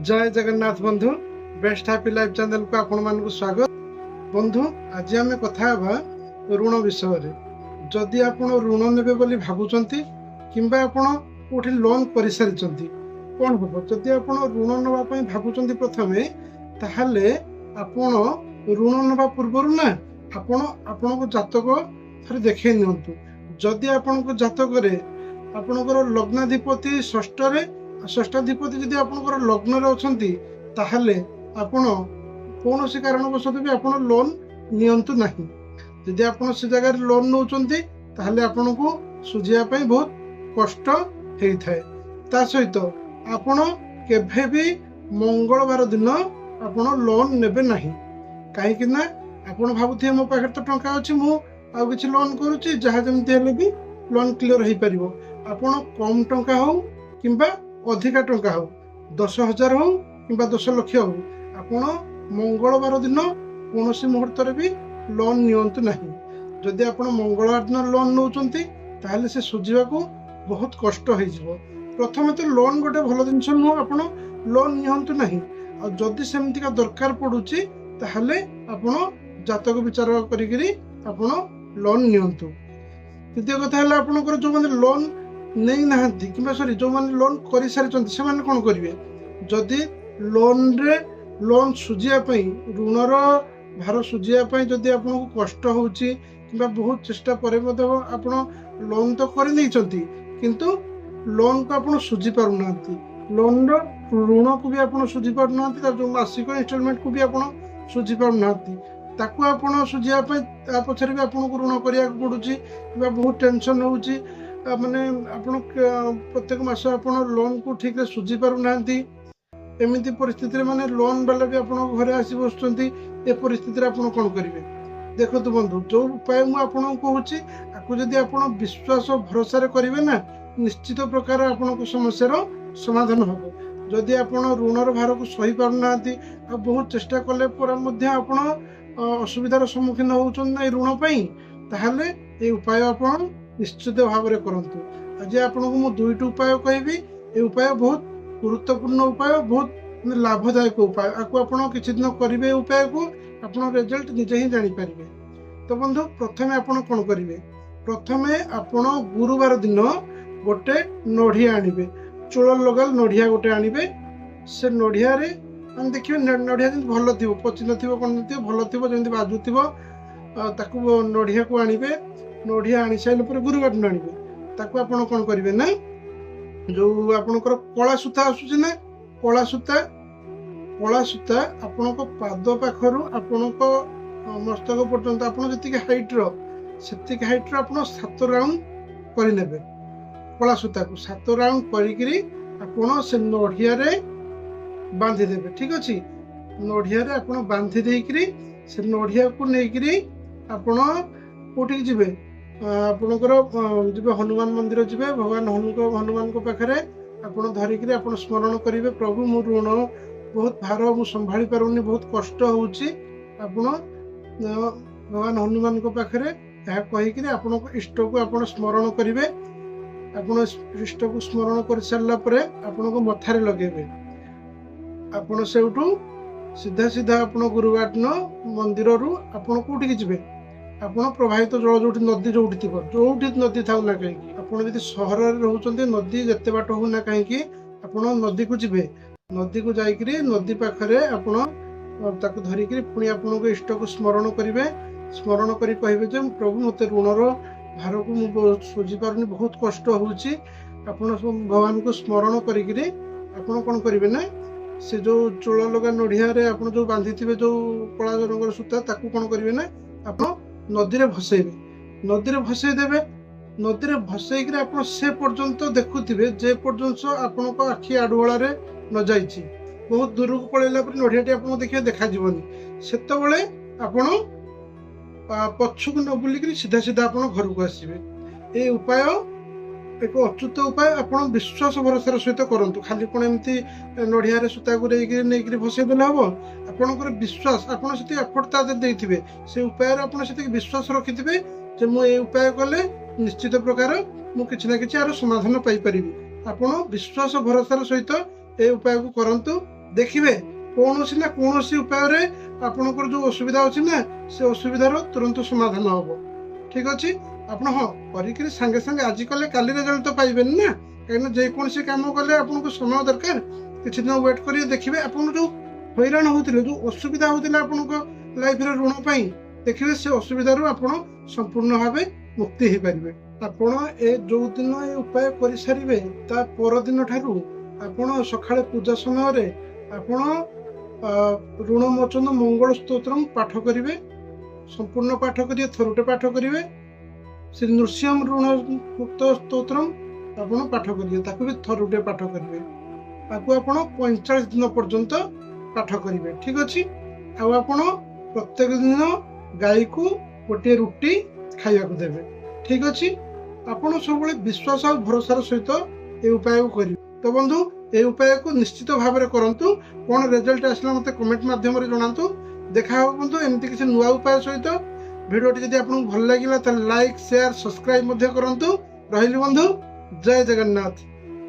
जय जगन्नाथ बंधु best happy life channel को आपण मानक स्वागत। बंधु आज आम कथा ऋण विषय जदि आपण ऋण नेबे बोली भाबुचंती किंबा आपण कोठी लोन कर सारी कौन हम जदि आपण ऋण नवा पई भाबुचंती प्रथमे ताहले आपण ऋण नवा पूर्व ना आपण को जातक थरे देखे नियंतु। जदि आपण को जातक रे आपणकर लग्नाधिपति षष्ठाधिपति जदि आपणकर लग्न रे अछंती ताहले आपण कौन कारणवशत भी आपण लोन नियंतु नहीं। जदि आपण से जगह लोन नौचंती ताहले आपण को सुझिया पई बहुत कष्ट हेई थाए। ता सहित आपण केभे भी मंगलवार दिन आपण लोन नेबे नहीं। काहे कि ना आपण भाबुथि मो पाखे तो टंका अछि मु आ किछि लोन करूछि जहा जेमति हेले भी लोन क्लियर हेई परिबो। आपण कम टंका हो किंबा अधिका टंका हो 10,000 हो किंबा 10 लाख हो आपण मंगलवार दिन कौन मुहूर्त भी लोन नियंतु नहीं। जदि आपण मंगलवार दिन लोन नौचंती ताहले से सुझिबा को बहुत कष्ट हो जिवो। प्रथमे तो लोन गोटे भल जिनस नुह आपण लोन नियंतु नहीं। आ जदि सेमतिका दरकार पड़ुची ताहले आपण जातक विचार करिगिरी आपण लोन नियंतु। द्वितीय कथा है आपनकर जो माने लोन नहीं नहांती किंबा सॉरी जो माने लोन करि सारिचंती से माने कोन करिवे। जदि लोन सुझिया पई ऋणर भार सुझिया पई जदि आपन को कष्ट होउची किंबा बहुत चेष्टा करे मते आपन लोन तो करि दैचंती किंतु लोन को आपन सुझि पारु नांती। लोन ऋण को भी आपन सुझि पारु नांती तार जो मासिक इंस्टॉलमेंट को भी आपन सुझि पारु नांती। ताकू आपन सुझिया पई ता पछरे भी आपन को ऋण करिया पडुची किंबा बहुत टेंशन होउची। माने आपण प्रत्येक मास आपण लोन को ठीक रे सुझी पारु नांती। एमिति परिस्थिति रे माने लोन वाला भी आपण घरे आसी बसचंती। ए परिस्थिति रे आपण कोन करिवे देखो बंधु जो उपाय मु आपण कहूची आकु जदि आपण विश्वास भरोसा रे करिवे ना निश्चित प्रकार आपण को समस्या रो समाधान होबो। जदि आपण ऋणर भार को सही पारु नांती आ बहुत चेष्टा कले पर मध्ये आपण असुविधार सम्मुखीन होउचन नै ऋण पई ताहले ए उपाय आपण निश्चित भाव में करंतु। आज आपको मु दुईट उपाय कहबी। ए उपाय बहुत गुरुत्वपूर्ण उपाय बहुत लाभदायक उपाय। आपको आपण किछि दिन करिवे उपाय को आपण रिजल्ट निजे ही जानि परिबे। तो बंधु प्रथमे आपण कोन करिवे प्रथमे आपण गुरुवार दिन गोटे नढ़िया आनिबे। चूल लगाल नढ़िया गोटे आनिबे। से नढ़िया रे हम देखिए नढ़िया जि भल थिबो पचि नथिबो कोन नथिबो भल थिबो जेंति बाजुथिबो ताकू नढ़िया को आनिबे। नढ़िया आनी सारे गुरुवार दिन आने ताकू आपण कौन करेंगे ना जो आपणकर कला सूता आसूची ना कला सूता आपण पाद पाखर आपण मस्तक पर्यंत आप जी हाइट री हाइट आप 7 राउंड करे कला सूता को 7 राउंड कर से नढ़िया बांधी देवे। ठीक अच्छे नढ़िया आप बांधी देकरी से नढ़िया को लेकिन आपण कोठी जीवे आपणकर जी हनुमान मंदिर जी भगवान हनुमान को पाखे आपड़ धरिकी आप स्मरण करेंगे प्रभु मो ऋण बहुत भार मु संभाली पारुनी बहुत कष्ट होउची। आपण भगवान हनुमान को पाखे कहीकि आपण इष्ट को आप स्मरण करेंगे। आपण इष्ट को स्मरण कर सारा आपण को मथारे लगेबे। आपण सेउठू सीधा सीधा आपण गुरुवार दिन मंदिर रू आपण कोठी जीवे आपण प्रवाहित जल जो नदी जो नदी था ना कहीं आपड़ सहर रोचे नदी जिते बाट हो ना कहीं आपण नदी को जीवे। नदी को जाकरी नदी पाखे आपड़ धरिकी पुणी आपण इष्ट को स्मरण करेंगे। स्मरण कर कहे प्रभु मत ऋणर भार को मुझे सुझी पारनी बहुत कष्ट होउची। आपण भगवान को स्मरण करी आपण कौन करेंगे ना से जो चूल लगा नढ़िया आप जो बांधी थे जो कला रंगर सूता ताकू कौन करेंगे ना आप नदी रे भसेबे। नदी रे भसई देबे। नदी रे भसई के आप से पर्यंत देखुथिबे जे पर्यंत आपण को आखि आडुवाला रे न जाइछि बहुत दूर को पळेला पर नढ़ियाटी आपण देखिए देखा जीवनी सेते बेले आपण पछुक न बुलिक सीधा सीधा आपण घर को आसीबे। ए उपाय एक अच्युत उपाय आपण विश्वास भरोसा सहित करंतु। खाली कोन एमती नढ़िया रे सूता को नहीं भसई देले हबो आपणकर विश्वास आपण से एफर्ट देथिबे से उपाय आपण से विश्वास रखिथिबे जे मु ए उपाय कले निश्चित प्रकार मु किछि ना किछि आरो समाधान पाई परिबी। आपण विश्वास भरोसा सहित ए उपाय को करंतु देखिए कौन ना कौन उपाय आपणकर जो असुविधा अच्छी ना से असुविधार तुरंत समाधान हम। ठीक अच्छे आप हाँ कर सागे सागे आज कले काली रिजल्ट तो पाइबे ना कहीं जेकोसी कम कले आपको समय दरकार किसी दिन वेट कर देखिए आप जो हैरान होते जो असुविधा होता आपको लाइफ ऋण पाई देखिए से असुविधा आप संपूर्ण भाव मुक्ति हो पारे। आपण जो दिन ये उपाय कर सारे परदिन ठारू आपण सकाळे पूजा समय आपण ऋणमोचन मंगल स्तोत्र पाठ करेंगे संपूर्ण पाठ करेंगे थरुटे पाठ करेंगे श्री नृसिंह ऋण मुक्त स्तोत्र आपण पाठ करेंगे ताकू भी थरुटे पाठ करेंगे आपको आपण 45 दिन पर्यंत पाठ करेंगे। ठीक अच्छे आपण प्रत्येक दिन गाई को गोटे रुटी खाइबा को देवे। ठीक अच्छे आपण सब विश्वास और भरोसार सहित ये उपाय को करेंगे। तो बंधु ये उपाय को निश्चित भाव में करंतु कौन रिजल्ट आसला मते कमेंट माध्यम रे जणांतु। देखा हो बंधु एमती किसी नुआ उपाय सहित भिडियोटी जदि आपको भल लगिला त लाइक शेयर सब्सक्राइब मध्य करंतु। रहिली बंधु जय जगन्नाथ।